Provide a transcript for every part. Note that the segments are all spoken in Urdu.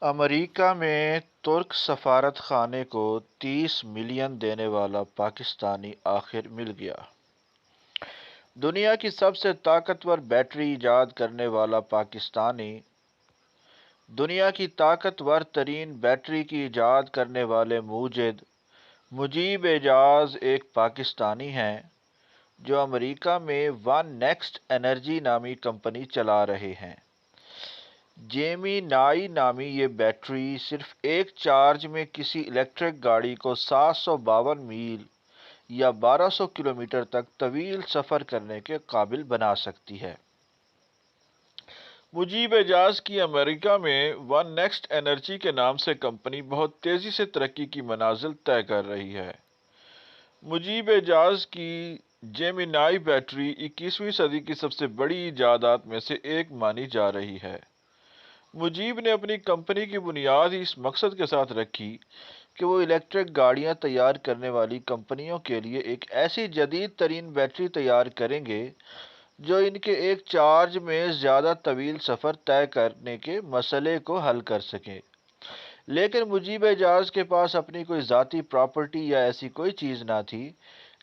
امریکہ میں ترک سفارت خانے کو 30 ملین دینے والا پاکستانی آخر مل گیا۔ دنیا کی سب سے طاقتور بیٹری ایجاد کرنے والا پاکستانی دنیا کی طاقتور ترین بیٹری کی ایجاد کرنے والے موجد مجیب اعجاز ایک پاکستانی ہیں جو امریکہ میں ون نیکسٹ انرجی نامی کمپنی چلا رہے ہیں۔ جیمی نائی نامی یہ بیٹری صرف ایک چارج میں کسی الیکٹرک گاڑی کو 752 میل یا 1200 کلومیٹر تک طویل سفر کرنے کے قابل بنا سکتی ہے۔ مجیب اعجاز کی امریکہ میں ون نیکسٹ انرجی کے نام سے کمپنی بہت تیزی سے ترقی کی منازل طے کر رہی ہے۔ مجیب اعجاز کی جیمینائی بیٹری 21ویں صدی کی سب سے بڑی ایجادات میں سے ایک مانی جا رہی ہے۔ مجیب نے اپنی کمپنی کی بنیاد ہی اس مقصد کے ساتھ رکھی کہ وہ الیکٹرک گاڑیاں تیار کرنے والی کمپنیوں کے لیے ایک ایسی جدید ترین بیٹری تیار کریں گے جو ان کے ایک چارج میں زیادہ طویل سفر طے کرنے کے مسئلے کو حل کر سکے۔ لیکن مجیب اعجاز کے پاس اپنی کوئی ذاتی پراپرٹی یا ایسی کوئی چیز نہ تھی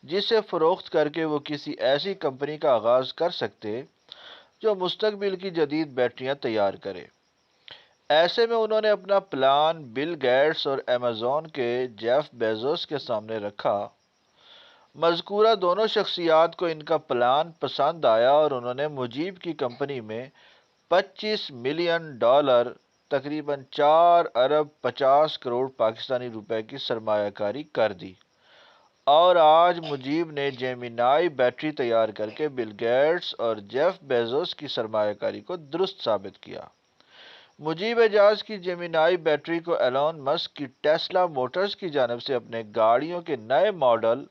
جسے فروخت کر کے وہ کسی ایسی کمپنی کا آغاز کر سکتے جو مستقبل کی جدید بیٹریاں تیار کرے۔ ایسے میں انہوں نے اپنا پلان بل گیٹس اور ایمیزون کے جیف بیزوس کے سامنے رکھا۔ مذکورہ دونوں شخصیات کو ان کا پلان پسند آیا اور انہوں نے مجیب کی کمپنی میں 25 ملین ڈالر تقریباً 4 ارب 50 کروڑ پاکستانی روپے کی سرمایہ کاری کر دی، اور آج مجیب نے جیمینائی بیٹری تیار کر کے بل گیٹس اور جیف بیزوس کی سرمایہ کاری کو درست ثابت کیا۔ مجیب اعجاز کی جیمینائی بیٹری کو ایلون مسک کی ٹیسلا موٹرز کی جانب سے اپنے گاڑیوں کے نئے ماڈل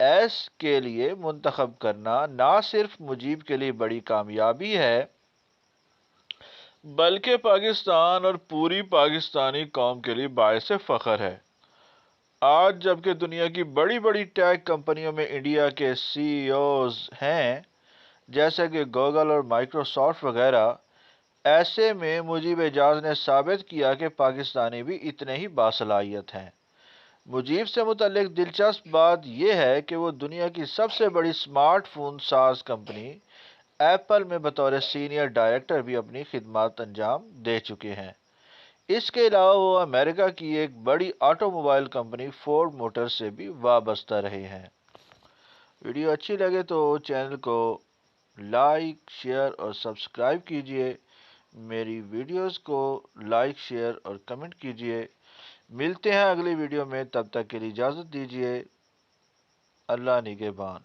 ایس کے لیے منتخب کرنا نہ صرف مجیب کے لیے بڑی کامیابی ہے بلکہ پاکستان اور پوری پاکستانی قوم کے لیے باعث فخر ہے۔ آج جبکہ دنیا کی بڑی بڑی ٹیک کمپنیوں میں انڈیا کے سی ای اوز ہیں جیسے کہ گوگل اور مائیکروسافٹ وغیرہ، ایسے میں مجیب اعجاز نے ثابت کیا کہ پاکستانی بھی اتنے ہی باصلاحیت ہیں۔ مجیب سے متعلق دلچسپ بات یہ ہے کہ وہ دنیا کی سب سے بڑی اسمارٹ فون ساز کمپنی ایپل میں بطور سینئر ڈائریکٹر بھی اپنی خدمات انجام دے چکے ہیں۔ اس کے علاوہ وہ امریکہ کی ایک بڑی automobile company Ford motor سے بھی وابستہ رہے ہیں۔ ویڈیو اچھی لگے تو چینل کو لائک، شیئر اور سبسکرائب کیجیے۔ میری ویڈیوز کو لائک، شیئر اور کمنٹ کیجیے۔ ملتے ہیں اگلی ویڈیو میں، تب تک کے لیے اجازت دیجیے۔ اللہ نگہبان۔